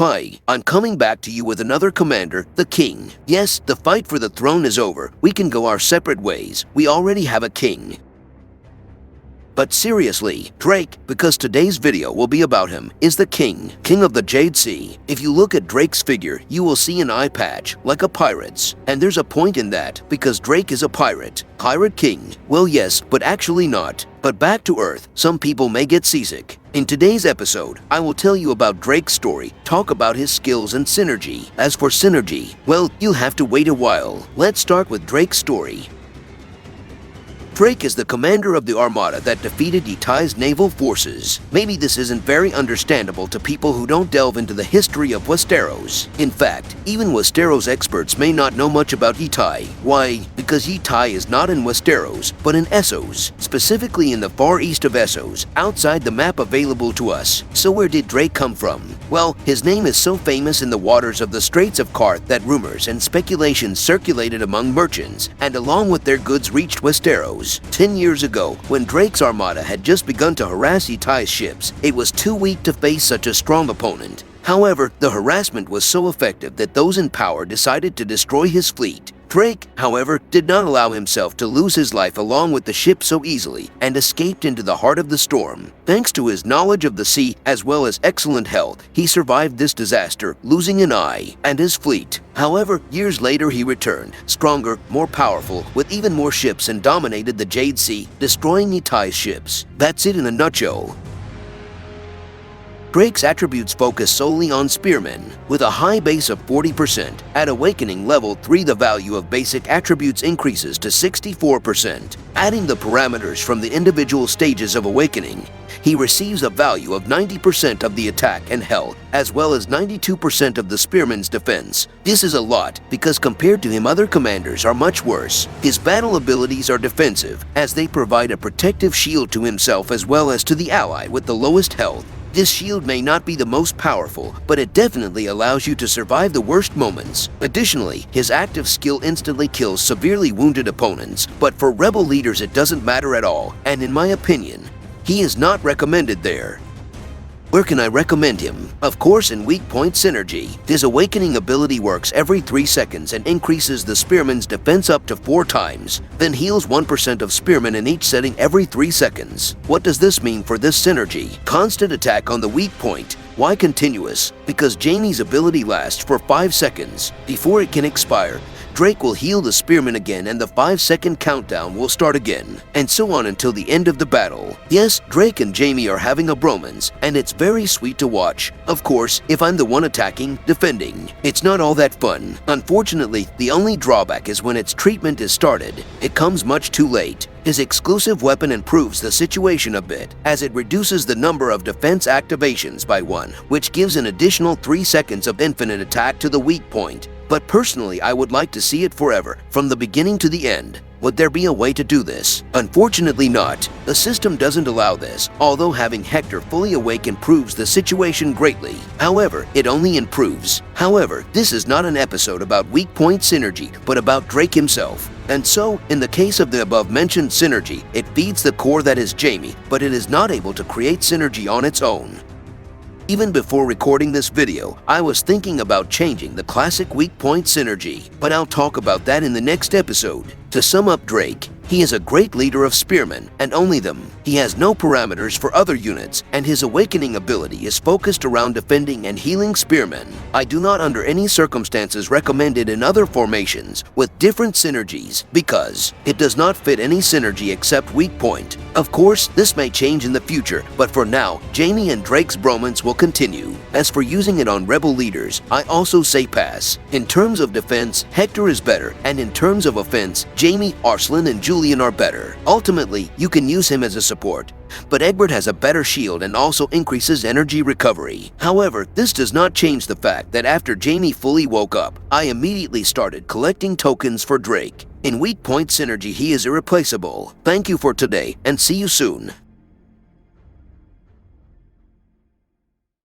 Hi, I'm coming back to you with another commander, the king. Yes, the fight for the throne is over. We can go our separate ways. We already have a king. But seriously, Drake, because today's video will be about him, is the king of the Jade Sea. If you look at Drake's figure, you will see an eye patch, like a pirate's. And there's a point in that, because Drake is a pirate. Pirate king. Well yes, but actually not. But back to Earth, some people may get seasick. In today's episode, I will tell you about Drake's story, talk about his skills and synergy. As for synergy, well, you'll have to wait a while. Let's start with Drake's story. Drake is the commander of the armada that defeated Yitai's naval forces. Maybe this isn't very understandable to people who don't delve into the history of Westeros. In fact, even Westeros experts may not know much about Yitai. Why? Because Yitai is not in Westeros, but in Essos, specifically in the far east of Essos, outside the map available to us. So where did Drake come from? Well, his name is so famous in the waters of the Straits of Karth that rumors and speculations circulated among merchants, and along with their goods reached Westeros. 10 years ago, when Drake's armada had just begun to harass Yitai's ships, it was too weak to face such a strong opponent. However, the harassment was so effective that those in power decided to destroy his fleet. Drake, however, did not allow himself to lose his life along with the ship so easily and escaped into the heart of the storm. Thanks to his knowledge of the sea as well as excellent health, he survived this disaster, losing an eye and his fleet. However, years later he returned, stronger, more powerful, with even more ships and dominated the Jade Sea, destroying Yitai's ships. That's it in a nutshell. Drake's attributes focus solely on spearmen, with a high base of 40%. At Awakening Level 3, the value of basic attributes increases to 64%. Adding the parameters from the individual stages of Awakening, he receives a value of 90% of the attack and health, as well as 92% of the spearman's defense. This is a lot, because compared to him other commanders are much worse. His battle abilities are defensive, as they provide a protective shield to himself as well as to the ally with the lowest health. This shield may not be the most powerful, but it definitely allows you to survive the worst moments. Additionally, his active skill instantly kills severely wounded opponents, but for rebel leaders it doesn't matter at all, and in my opinion, he is not recommended there. Where can I recommend him? Of course in Weak Point Synergy. His Awakening ability works every 3 seconds and increases the spearman's defense up to 4 times, then heals 1% of spearmen in each setting every 3 seconds. What does this mean for this synergy? Constant attack on the weak point. Why continuous? Because Jaime's ability lasts for 5 seconds. Before it can expire, Drake will heal the spearman again and the 5-second countdown will start again, and so on until the end of the battle. Yes, Drake and Jaime are having a bromance, and it's very sweet to watch. Of course, if I'm the one attacking, defending, it's not all that fun. Unfortunately, the only drawback is when its treatment is started. It comes much too late. His exclusive weapon improves the situation a bit, as it reduces the number of defense activations by 1, which gives an additional 3 seconds of infinite attack to the weak point. But personally, I would like to see it forever, from the beginning to the end. Would there be a way to do this? Unfortunately not. The system doesn't allow this, although having Hector fully awake improves the situation greatly. However, it only improves. However, this is not an episode about Weak Point Synergy, but about Drake himself. And so, in the case of the above-mentioned synergy, it feeds the core that is Jaime, but it is not able to create synergy on its own. Even before recording this video, I was thinking about changing the classic Weak Point Synergy, but I'll talk about that in the next episode. To sum up Drake, he is a great leader of spearmen, and only them. He has no parameters for other units, and his Awakening ability is focused around defending and healing spearmen. I do not under any circumstances recommend it in other formations with different synergies, because it does not fit any synergy except Weak Point. Of course, this may change in the future, but for now, Jaime and Drake's bromance will continue. As for using it on rebel leaders, I also say pass. In terms of defense, Hector is better, and in terms of offense, Jaime, Arslan, and Julian are better. Ultimately, you can use him as a support, but Egbert has a better shield and also increases energy recovery. However, this does not change the fact that after Jaime fully woke up, I immediately started collecting tokens for Drake. In Weak Point Synergy, he is irreplaceable. Thank you for today, and see you soon.